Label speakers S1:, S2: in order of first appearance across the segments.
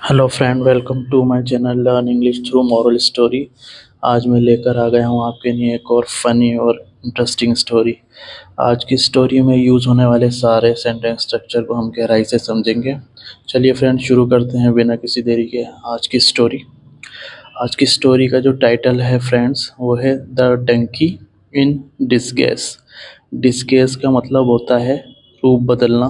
S1: Hello friend, welcome to my channel learn English through moral story. आज मैं लेकर आ गया हूँ आपके लिए एक और फनी और इंटरेस्टिंग स्टोरी। आज की स्टोरी में यूज़ होने वाले सारे सेंटेंस स्ट्रक्चर को हम गहराई से समझेंगे। चलिए फ्रेंड, शुरू करते हैं बिना किसी देरी के आज की स्टोरी। आज की स्टोरी का जो टाइटल है फ्रेंड्स, वो है द डंकी इन डिस्गेस। डिस्गेस का मतलब होता है रूप बदलना,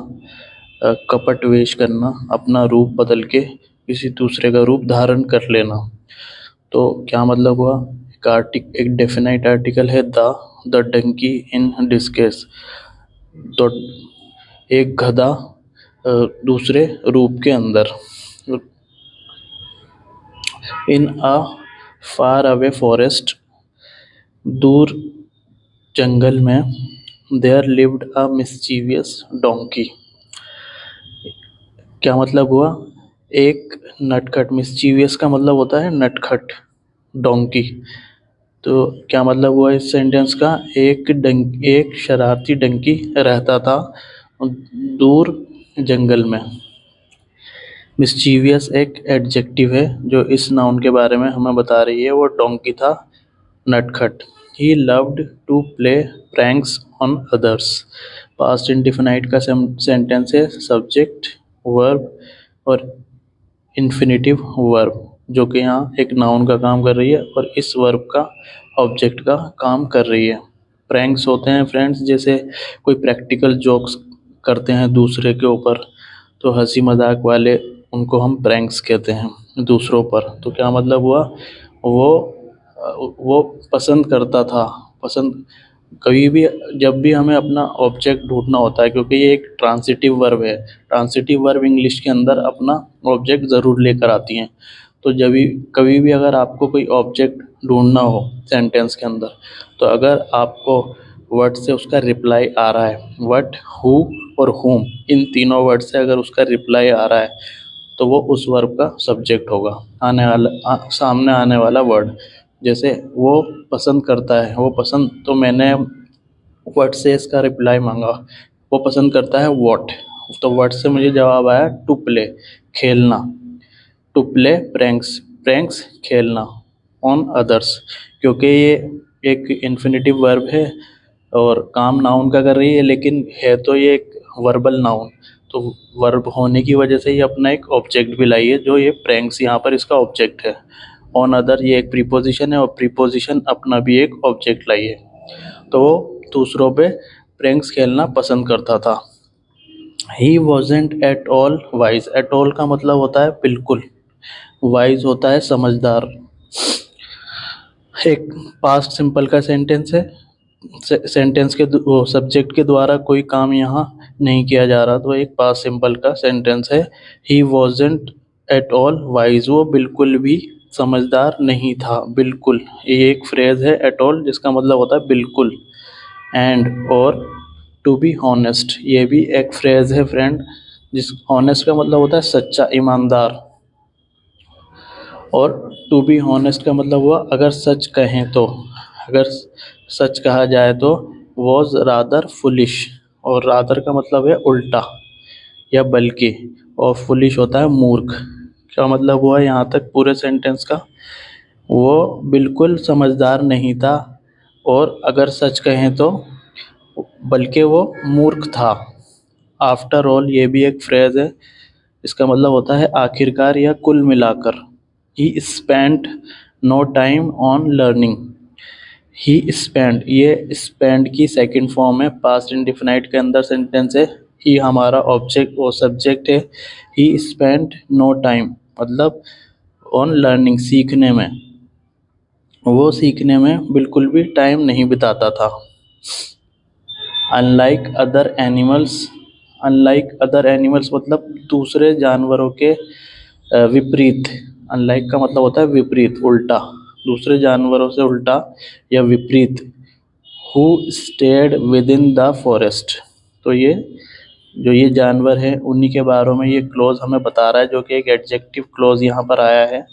S1: कपट वेश करना, अपना रूप बदल के किसी दूसरे का रूप धारण कर लेना। तो क्या मतलब हुआ? एक डेफिनाइट आर्टिकल है द डंकी इन डिस्गेस। तो एक गधा दूसरे रूप के अंदर। इन अ फार अवे फॉरेस्ट, दूर जंगल में, there lived a mischievous donkey. क्या मतलब हुआ? एक नटखट, मिस्चीवियस का मतलब होता है नटखट, डोंकी। तो क्या मतलब हुआ इस सेंटेंस का? एक शरारती डंकी रहता था दूर जंगल में। मिस्चीवियस एक एडजेक्टिव है जो इस नाउन के बारे में हमें बता रही है। वो डोंकी था नटखट। He loved to play pranks on others. Past indefinite का सेंटेंस है सब्जेक्ट, वर्ब और इन्फिनेटिव वर्ब, जो कि यहाँ एक नाउन का काम कर रही है और इस वर्ब का ऑब्जेक्ट का काम कर रही है। प्रैंक्स होते हैं फ्रेंड्स, जैसे कोई प्रैक्टिकल जोक्स करते हैं दूसरे के ऊपर, तो हंसी मजाक वाले, उनको हम प्रैंक्स कहते हैं दूसरों पर। तो क्या मतलब हुआ? वो वो पसंद करता था, पसंद, कभी भी जब भी हमें अपना ऑब्जेक्ट ढूंढना होता है, क्योंकि ये एक ट्रांसिटिव वर्ब है। ट्रांसिटिव वर्ब इंग्लिश के अंदर अपना ऑब्जेक्ट ज़रूर लेकर आती हैं। तो जब भी कभी भी अगर आपको कोई ऑब्जेक्ट ढूंढना हो सेंटेंस के अंदर, तो अगर आपको वर्ड से उसका रिप्लाई आ रहा है, व्हाट, हु और whom, इन तीनों वर्ड से अगर उसका रिप्लाई आ रहा है, तो वो उस वर्ब का सब्जेक्ट होगा, सामने आने वाला वर्ड। जैसे वो पसंद करता है, वो पसंद, तो मैंने वर्ड से इसका रिप्लाई मांगा। वो पसंद करता है वॉट, तो वर्ड से मुझे जवाब आया टू प्ले, खेलना। टू प्ले प्रैंक्स, प्रैंक्स खेलना, ऑन अदर्स, क्योंकि ये एक इन्फिनेटिव वर्ब है और काम नाउन का कर रही है, लेकिन है तो ये एक वर्बल नाउन। तो वर्ब होने की वजह से ये अपना एक ऑब्जेक्ट भी लाई है, जो ये प्रैंक्स यहाँ पर इसका ऑब्जेक्ट है। ऑन अदर ये एक प्रीपोजिशन है और प्रीपोजिशन अपना भी एक ऑब्जेक्ट लाई है। तो वो दूसरों पे प्रैंक्स खेलना पसंद करता था। He wasn't at all wise. At all का मतलब होता है बिल्कुल, वाइज होता है समझदार। एक पास्ट सिंपल का सेंटेंस है, सेंटेंस के सब्जेक्ट के द्वारा कोई काम यहाँ नहीं किया जा रहा, तो एक पास्ट सिंपल का सेंटेंस है। He wasn't at all wise, वो बिल्कुल भी समझदार नहीं था। बिल्कुल, ये एक फ्रेज है एट ऑल, जिसका मतलब होता है बिल्कुल। एंड और टू बी हॉनेस्ट, ये भी एक फ्रेज है फ्रेंड, जिस हॉनेस्ट का मतलब होता है सच्चा, ईमानदार। और टू बी हॉनेस्ट का मतलब हुआ अगर सच कहें तो, अगर सच कहा जाए तो। वॉज रादर फुलिश, और रादर का मतलब है उल्टा या बल्कि, और फुलिश होता है मूर्ख। क्या मतलब हुआ यहाँ तक पूरे सेंटेंस का? वो बिल्कुल समझदार नहीं था, और अगर सच कहें तो बल्कि वो मूर्ख था। आफ्टर ऑल ये भी एक फ्रेज है, इसका मतलब होता है आखिरकार या कुल मिलाकर। He spend no time on learning. He spend, ये स्पेंड की सेकंड फॉर्म है, पास्ट इंडिफिनाइट के अंदर सेंटेंस है। ही हमारा ऑब्जेक्ट और सब्जेक्ट है। ही स्पेंड नो टाइम मतलब ऑन लर्निंग, सीखने में। वो सीखने में बिल्कुल भी टाइम नहीं बिताता था। Unlike other animals, unlike other animals मतलब दूसरे जानवरों के विपरीत। अनलाइक का मतलब होता है विपरीत, उल्टा, दूसरे जानवरों से उल्टा या विपरीत। Who stayed with in the forest, तो ये जो ये जानवर है उन्हीं के बारे में ये क्लोज हमें बता रहा है, जो कि एक एडजेक्टिव क्लोज यहाँ पर आया है।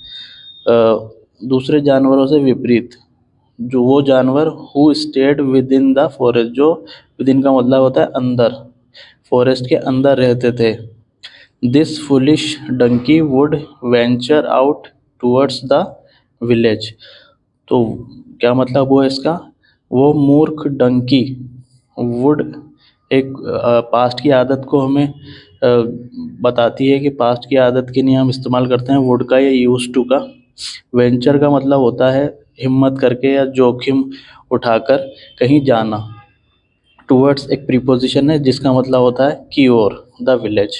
S1: दूसरे जानवरों से विपरीत, जो वो जानवर who stayed with in the forest, जो विद इन का मतलब होता है अंदर, फॉरेस्ट के अंदर रहते थे। This foolish donkey would venture out towards the village. तो क्या मतलब हुआ इसका, वो मूर्ख डंकी, वुड एक पास्ट की आदत को हमें बताती है कि पास्ट की आदत के लिए हम इस्तेमाल करते हैं वुड का या यूज टू का। वेंचर का मतलब होता है हिम्मत करके या जोखिम उठाकर कहीं जाना। टूवर्ड्स एक प्रीपोजिशन है जिसका मतलब होता है की ओर, द विलेज।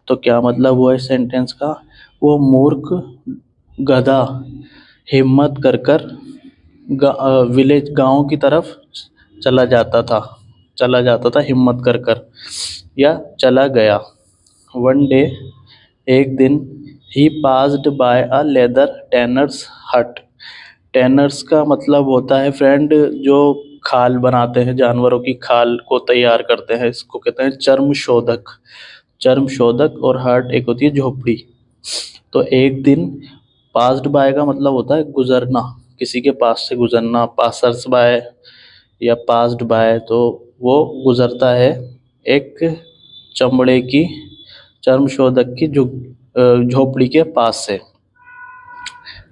S1: तो क्या मतलब हुआ इस सेंटेंस का, वो मूर्ख गधा हिम्मत कर कर विलेज गांव की तरफ चला जाता था, हिम्मत कर कर या चला गया। वन डे एक दिन, he passed by a leather tanners hut. Tanners का मतलब होता है फ्रेंड जो खाल बनाते हैं, जानवरों की खाल को तैयार करते हैं, इसको कहते हैं चर्म शोधक। चर्म शोधक और हट एक होती है झोपड़ी। तो एक दिन, पास्ड बाय का मतलब होता है गुजरना, किसी के पास से गुजरना, पासर्स बाय या पास्ड बाय। तो वो गुजरता है एक चमड़े की, चर्म शोधक की झोपड़ी के पास से।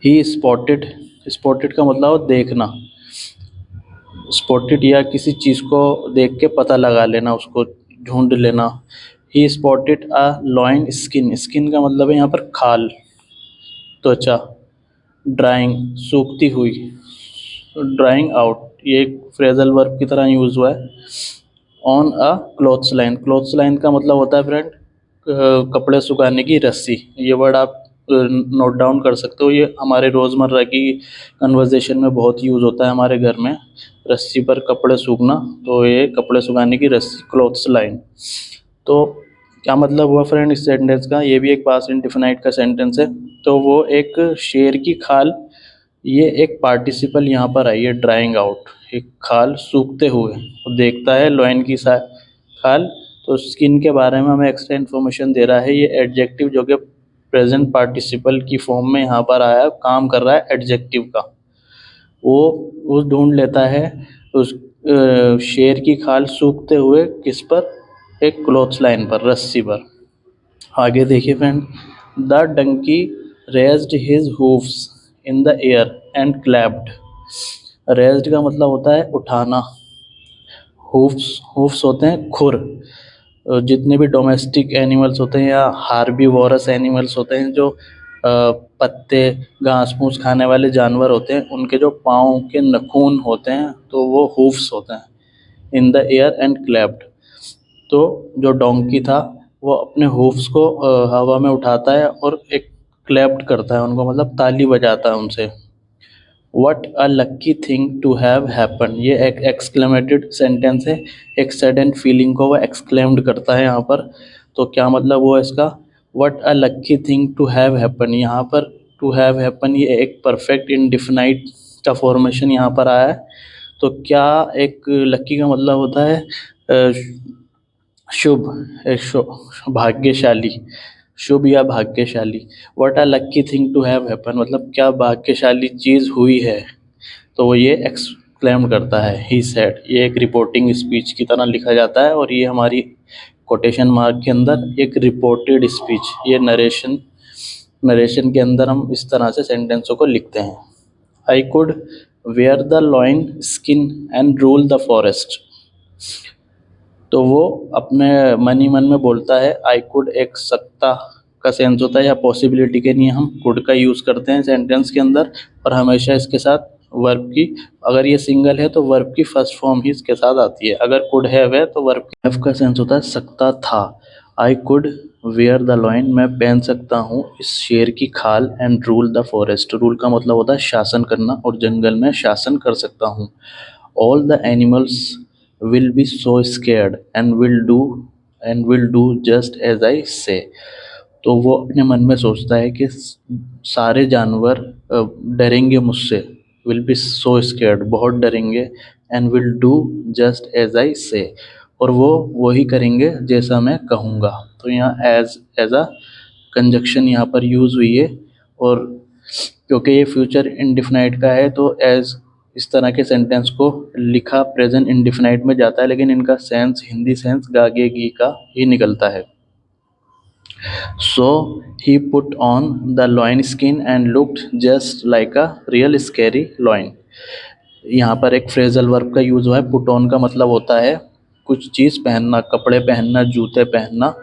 S1: ही स्पॉटेड, स्पॉटेड का मतलब हो देखना, स्पॉटेड या किसी चीज़ को देख के पता लगा लेना, उसको ढूंढ लेना। ही स्पॉटेड अ लॉइन स्किन, स्किन का मतलब है यहाँ पर खाल, त्वचा। ड्राइंग सूखती हुई, ड्राइंग आउट ये एक फ्रेजल वर्ब की तरह यूज हुआ है। On a clothes line, clothes line का मतलब होता है फ्रेंड कपड़े सुखाने की रस्सी। ये वर्ड आप नोट डाउन कर सकते हो, ये हमारे रोज़मर्रा की कन्वर्जेशन में बहुत यूज़ होता है हमारे घर में, रस्सी पर कपड़े सूखना। तो ये कपड़े सुखाने की रस्सी, क्लॉथ्स लाइन। तो क्या मतलब हुआ फ्रेंड इस सेंटेंस का, ये भी एक पास्ट इंडेफिनाइट का सेंटेंस है। तो वो एक शेर की खाल, ये एक पार्टिसिपल यहाँ पर आई है, ड्राइंग आउट, एक खाल सूखते हुए, वो देखता है लॉइन की खाल। तो स्किन के बारे में हमें एक्स्ट्रा इन्फॉर्मेशन दे रहा है ये एडजेक्टिव, जो कि प्रेजेंट पार्टिसिपल की फॉर्म में यहाँ पर आया, काम कर रहा है एडजेक्टिव का। वो ढूंढ लेता है उस शेर की खाल सूखते हुए किस पर, एक क्लॉथ्स लाइन पर, रस्सी पर। आगे देखिए friend, the donkey raised his hoofs in the air and clapped. Raised का मतलब होता है उठाना, हूफ्स, हूफ्स होते हैं खुर। जितने भी डोमेस्टिक एनिमल्स होते हैं या हार्बीवोरस एनिमल्स होते हैं, जो पत्ते घास फूस खाने वाले जानवर होते हैं, उनके जो पाँव के नाखून होते हैं तो वो हूफ्स होते हैं। इन द एयर एंड क्लैप्ड, तो जो डोंकी था वो अपने हूफ्स को हवा में उठाता है और एक क्लैप्ड करता है उनको, मतलब ताली बजाता है उनसे। What a lucky thing to have happen, ये एक एक्सक्लेमेटेड सेंटेंस है, एक सडन फीलिंग को वो एक्सक्लेम्ड करता है यहाँ पर। तो क्या मतलब हुआ इसका, what a lucky thing to have happen, यहाँ पर टू हैव हैपन ये एक परफेक्ट इंडिफिनाइट का फॉर्मेशन यहाँ पर आया है। तो क्या एक लक्की का मतलब होता है शुभ, एक भाग्यशाली, शुभ या भाग्यशाली। What a lucky thing to have happen मतलब क्या भाग्यशाली चीज़ हुई है, तो वो ये एक्सक्लेम करता है, ही सेड। ये एक रिपोर्टिंग स्पीच की तरह लिखा जाता है और ये हमारी कोटेशन मार्क के अंदर एक रिपोर्टेड स्पीच, ये नरेशन के अंदर हम इस तरह से सेंटेंसों को लिखते हैं। I could wear the lion skin and rule the forest. तो वो अपने मन ही मन में बोलता है, आई कुड एक सकता का सेंस होता है या पॉसिबिलिटी के लिए हम कुड का यूज़ करते हैं सेंटेंस के अंदर, और हमेशा इसके साथ वर्ब की, अगर ये सिंगल है तो वर्ब की फर्स्ट फॉर्म ही इसके साथ आती है। अगर कुड हैव है तो वर्ब हैव का सेंस होता है सकता था। I could wear the lion, मैं पहन सकता हूँ इस शेर की खाल, and rule the forest, rule का मतलब होता है शासन करना, और जंगल में शासन कर सकता हूँ। All the animals will be so scared and will do just as I say। तो वो अपने मन में सोचता है कि सारे जानवर डरेंगे मुझसे, will be so scared बहुत डरेंगे, and will do just as I say और वो वही करेंगे जैसा मैं कहूँगा। तो यहाँ एज अ कंजक्शन यहाँ पर यूज़ हुई है, और क्योंकि ये फ्यूचर इंडिफिनाइट का है तो एज इस तरह के सेंटेंस को लिखा प्रेजेंट इंडिफिनाइट में जाता है, लेकिन इनका सेंस हिंदी सेंस गागे गी का ही निकलता है। So he put on the loin skin and looked just like a real scary loin. यहाँ पर एक फ्रेजल वर्ब का यूज़ हुआ है। पुट ऑन का मतलब होता है कुछ चीज़ पहनना, कपड़े पहनना, जूते पहनना।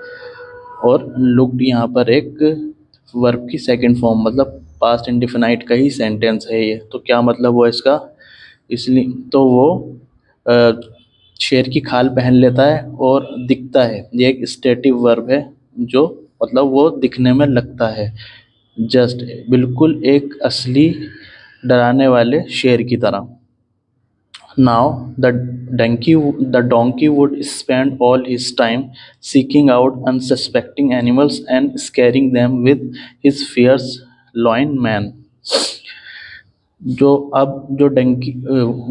S1: और लुक्ड यहाँ पर एक वर्ब की सेकंड फॉर्म, मतलब पास्ट इंडिफिनाइट का ही सेंटेंस है ये। तो क्या मतलब हुआ इसका? इसलिए तो वो अ, शेर की खाल पहन लेता है और दिखता है। ये एक स्टेटिव वर्ब है जो मतलब वो दिखने में लगता है जस्ट बिल्कुल एक असली डराने वाले शेर की तरह। Now the donkey would spend all his time seeking out unsuspecting animals and scaring them with his fierce loin man. जो डंकी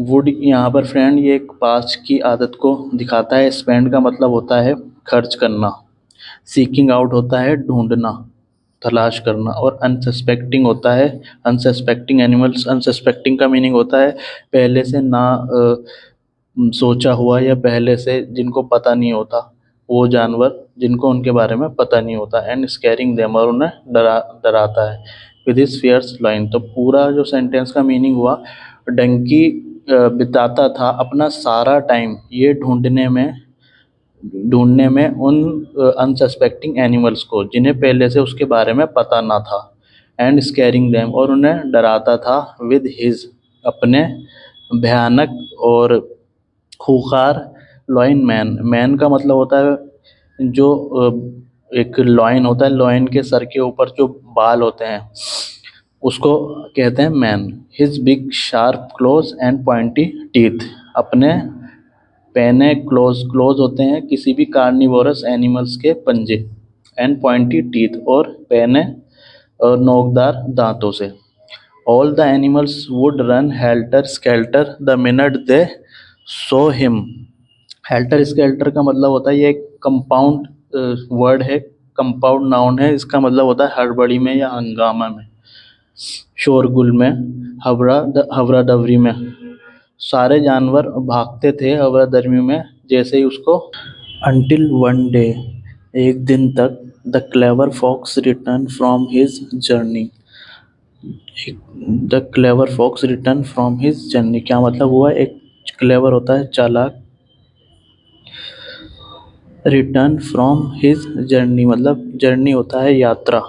S1: वुड यहाँ पर फ्रेंड ये एक पास्ट की आदत को दिखाता है। स्पेंड का मतलब होता है खर्च करना, सीकिंग आउट होता है ढूंढना, तलाश करना, और अनसस्पेक्टिंग होता है अनसस्पेक्टिंग एनिमल्स। अनसस्पेक्टिंग का मीनिंग होता है पहले से ना सोचा हुआ या पहले से जिनको पता नहीं होता, वो जानवर जिनको उनके बारे में पता नहीं होता। एंड स्कैरिंग देम, और उन्हें डराता है विद हिज फियर्स लाइन। तो पूरा जो सेंटेंस का मीनिंग हुआ, डंकी बिताता था अपना सारा टाइम ये ढूंढने में उन अनसस्पेक्टिंग एनिमल्स को जिन्हें पहले से उसके बारे में पता ना था। एंड स्कैरिंग देम, और उन्हें डराता था विद हिज अपने भयानक और खूंखार लॉइन मैन। मैन का मतलब होता है जो एक लॉइन होता है, लॉइन के सर के ऊपर जो बाल होते हैं उसको कहते हैं man. His big sharp close and pointy teeth, अपने पैने क्लोज क्लोज होते हैं किसी भी कार्निवोरस एनिमल्स के पंजे। एंड पॉइंटी टीथ, और पैने और नोकदार दांतों से। All the animals would run helter skeletal the minute they saw him. Helter skeletal का मतलब होता है, ये एक कंपाउंड वर्ड है, कंपाउंड नाउन है। इसका मतलब होता है हड़बड़ी में या हंगामा में, शोरगुल में, हवरा दवरी में। सारे जानवर भागते थे हवरा दवरी में जैसे ही उसको। अनटिल वन डे, एक दिन तक, the clever fox return from his journey. The clever fox return from his journey क्या मतलब हुआ? एक क्लेवर होता है चालाक, रिटर्न फ्रॉम हिज जर्नी मतलब जर्नी होता है यात्रा।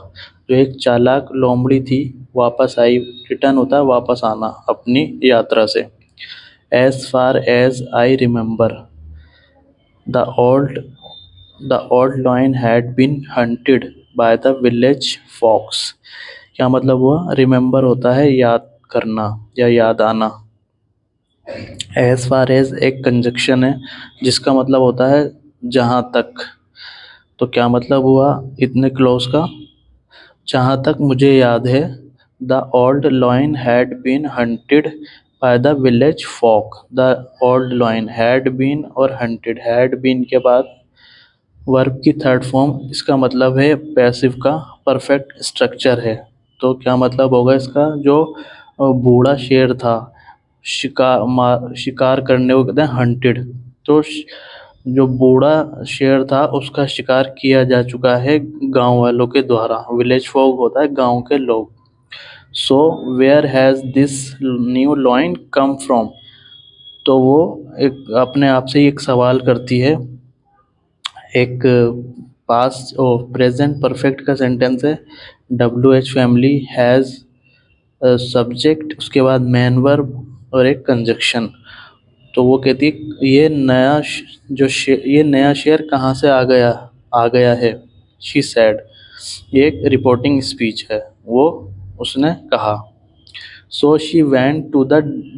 S1: जो एक चालाक लोमड़ी थी वापस आई, रिटर्न होता है वापस आना अपनी यात्रा से। As far as I remember, the old the old lion had been hunted by the village fox. क्या मतलब हुआ? रिमेंबर होता है याद करना या याद आना। एज फार एज एक कंजक्शन है जिसका मतलब होता है जहाँ तक। तो क्या मतलब हुआ इतने क्लोज का? जहाँ तक मुझे याद है, the old lion had been hunted by the village fox. The old lion had been और हंटेड, हैड बीन के बाद वर्ब की थर्ड फॉर्म, इसका मतलब है पैसिव का परफेक्ट स्ट्रक्चर है। तो क्या मतलब होगा इसका? जो बूढ़ा शेर था, शिकार करने को कहते हैं हंटेड। तो जो बूढ़ा शेर था उसका शिकार किया जा चुका है गांव वालों के द्वारा। विलेज फॉग होता है गांव के लोग। So where has this new lion come from. तो वो एक अपने आप से ही एक सवाल करती है। एक पास्ट और प्रेजेंट परफेक्ट का सेंटेंस है। W H family has subject, उसके बाद मैन वर्ब और एक कंजक्शन। तो वो कहती है ये नया ये नया शेर कहाँ से आ गया है। शी सैड, ये एक रिपोर्टिंग स्पीच है, वो उसने कहा। So she went to the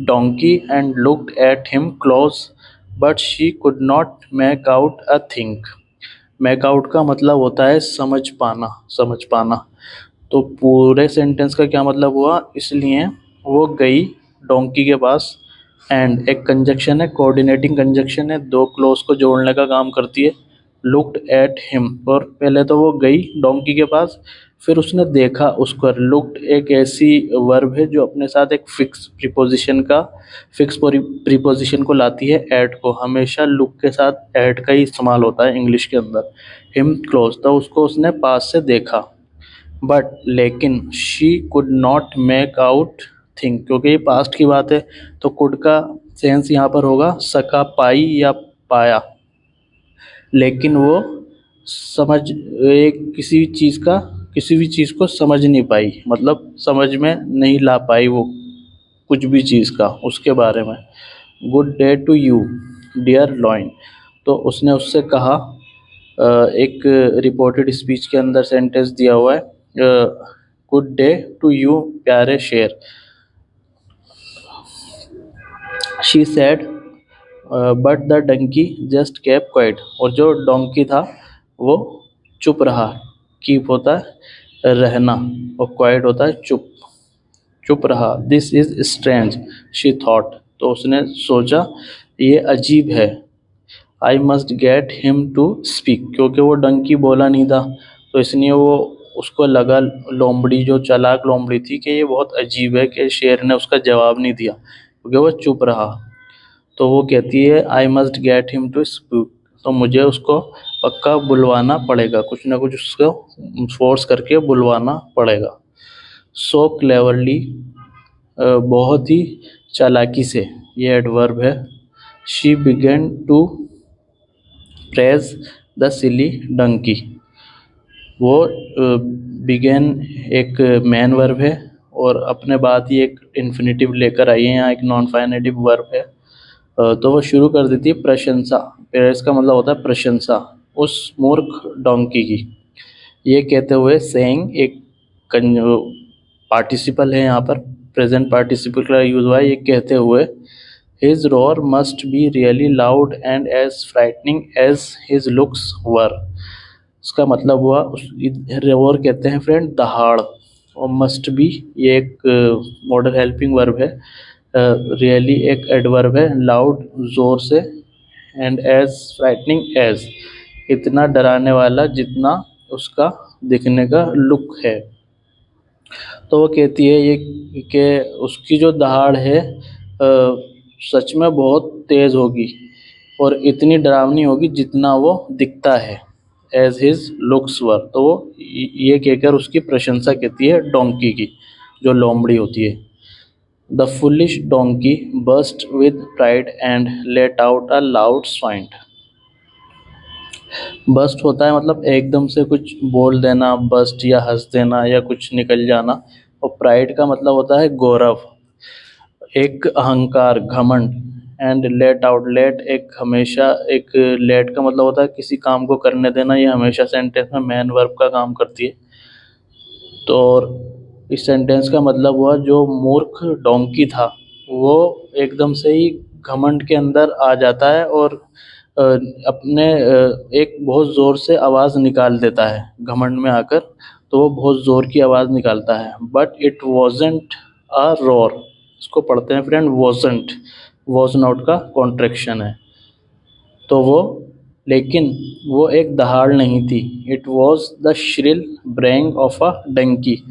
S1: donkey and looked at him close but she could not make out a thing. Make out का मतलब होता है समझ पाना, समझ पाना। तो पूरे सेंटेंस का क्या मतलब हुआ? इसलिए वो गई डोंकी के पास। एंड एक कंजक्शन है, कोऑर्डिनेटिंग कंजक्शन है, दो क्लोज को जोड़ने का काम करती है। लुक्ड एट हिम, और पहले तो वो गई डोंकी के पास, फिर उसने देखा उसको। लुक्ड एक ऐसी वर्ब है जो अपने साथ एक फिक्स प्रीपोजिशन को लाती है, एट को। हमेशा लुक के साथ एट का ही इस्तेमाल होता है इंग्लिश के अंदर। हिम क्लोज, तो उसको उसने पास से देखा। बट लेकिन she could not make out thing, क्योंकि ये पास्ट की बात है तो कुड का सेंस यहाँ पर होगा सका, पाई या पाया। लेकिन वो समझ एक किसी भी चीज़ को समझ नहीं पाई, मतलब समझ में नहीं ला पाई वो कुछ भी चीज़ का उसके बारे में। Good day to you dear lion, तो उसने उससे कहा, एक रिपोर्टेड स्पीच के अंदर सेंटेंस दिया हुआ है, गुड डे टू यू प्यारे शेर। She said but the donkey just kept quiet, और जो डोंकी था वो चुप रहा। कीप होता है रहना, और क्वाइट होता है चुप, चुप रहा। This is strange she thought, तो उसने सोचा ये अजीब है। I must get him to speak, क्योंकि वो डंकी बोला नहीं था, तो इसलिए वो उसको लगा, लोमड़ी जो चालाक लोमड़ी थी, कि ये बहुत अजीब है कि शेर ने उसका जवाब नहीं दिया क्योंकि वो चुप रहा। तो वो कहती है I must get him to speak, तो मुझे उसको पक्का बुलवाना पड़ेगा, कुछ ना कुछ उसको फोर्स करके बुलवाना पड़ेगा। सो क्लेवरली, बहुत ही चालाकी से, ये एडवर्ब है। She began to praise the silly donkey, वो बिगेन एक मैन वर्ब है और अपने बाद ही एक इन्फिनेटिव लेकर आई है, यहाँ एक नॉन फाइनेटिव वर्ब है। तो वो शुरू कर देती है प्रशंसा, प्रेज का मतलब होता है प्रशंसा, उस मूर्ख डोंकी की। ये कहते हुए सेइंग एक पार्टिसिपल है यहाँ पर, प्रेजेंट पार्टिसिपल का यूज हुआ है। ये कहते हुए his roar must be really loud and as frightening as his looks were. उसका मतलब हुआ रोर कहते हैं फ्रेंड दहाड़, और मस्ट बी ये एक मॉडल हेल्पिंग वर्ब है। रियली एक एडवर्ब है, लाउड जोर से, एंड एज फ्राइटनिंग एज इतना डराने वाला जितना उसका दिखने का लुक है। तो वो कहती है ये कि उसकी जो दहाड़ है सच में बहुत तेज़ होगी और इतनी डरावनी होगी जितना वो दिखता है, एज हिज लुक्स वर। तो वो ये कहकर उसकी प्रशंसा कहती है डोंकी की, जो लोमड़ी होती है। The foolish donkey burst with pride and let out a loud sound. Burst होता है मतलब एकदम से कुछ बोल देना, बस्ट या हंस देना या कुछ निकल जाना। और प्राइड का मतलब होता है गौरव, एक अहंकार, घमंड। एंड लेट आउट, लेट एक हमेशा, एक लेट का मतलब होता है किसी काम को करने देना, ये हमेशा सेंटेंस में मैन वर्ब का काम करती है। तो और इस सेंटेंस का मतलब हुआ जो मूर्ख डोंकी था वो एकदम से ही घमंड के अंदर आ जाता है और अपने एक बहुत ज़ोर से आवाज़ निकाल देता है घमंड में आकर। तो वो बहुत ज़ोर की आवाज़ निकालता है। But it wasn't a roar, इसको पढ़ते हैं फ्रेंड वॉजेंट, वॉज नॉट का कॉन्ट्रैक्शन है। तो वो, लेकिन वो एक दहाड़ नहीं थी। It was the shrill braying of a donkey.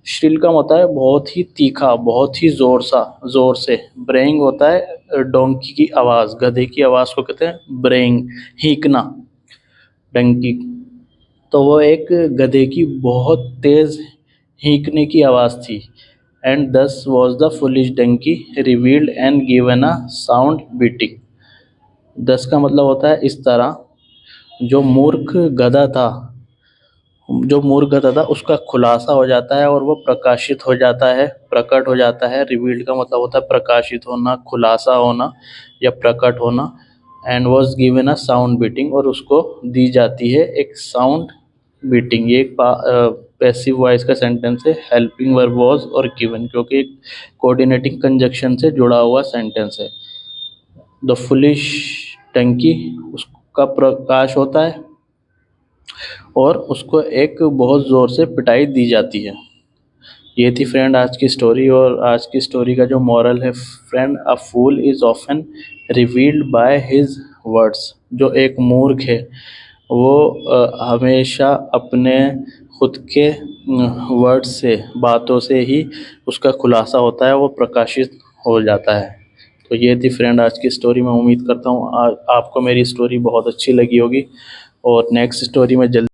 S1: Shrill का होता है बहुत ही तीखा, बहुत ही जोर से। ब्रेंग होता है डोंकी की आवाज़, गधे की आवाज़ को कहते हैं ब्रेंग, हींकना, डंकी। तो वो एक गधे की बहुत तेज़ हींकने की आवाज़ थी। And thus was the foolish donkey revealed and given a sound beating. Thus का मतलब होता है इस तरह, जो मूर्ख गधा था, जो मूर्ख गधा था उसका खुलासा हो जाता है और वो प्रकाशित हो जाता है, प्रकट हो जाता है। रिवील्ड का मतलब होता है प्रकाशित होना, खुलासा होना या प्रकट होना। And was given a sound beating, और उसको दी जाती है एक साउंड बीटिंग। ये एक पैसिव वॉइस का सेंटेंस है, हेल्पिंग वर्ब वॉज और गिवन, क्योंकि एक कोऑर्डिनेटिंग कंजक्शन से जुड़ा हुआ सेंटेंस है। द फुलिश टंकी, उसका प्रकाश होता है और उसको एक बहुत ज़ोर से पिटाई दी जाती है। ये थी फ्रेंड आज की स्टोरी, और आज की स्टोरी का जो मॉरल है friend, a fool is often revealed by his words. जो एक मूर्ख है वो हमेशा अपने खुद के वर्ड से, बातों से ही उसका खुलासा होता है, वो प्रकाशित हो जाता है। तो ये थी फ्रेंड आज की स्टोरी। मैं उम्मीद करता हूँ आपको मेरी स्टोरी बहुत अच्छी लगी होगी और नेक्स्ट स्टोरी में जल्दी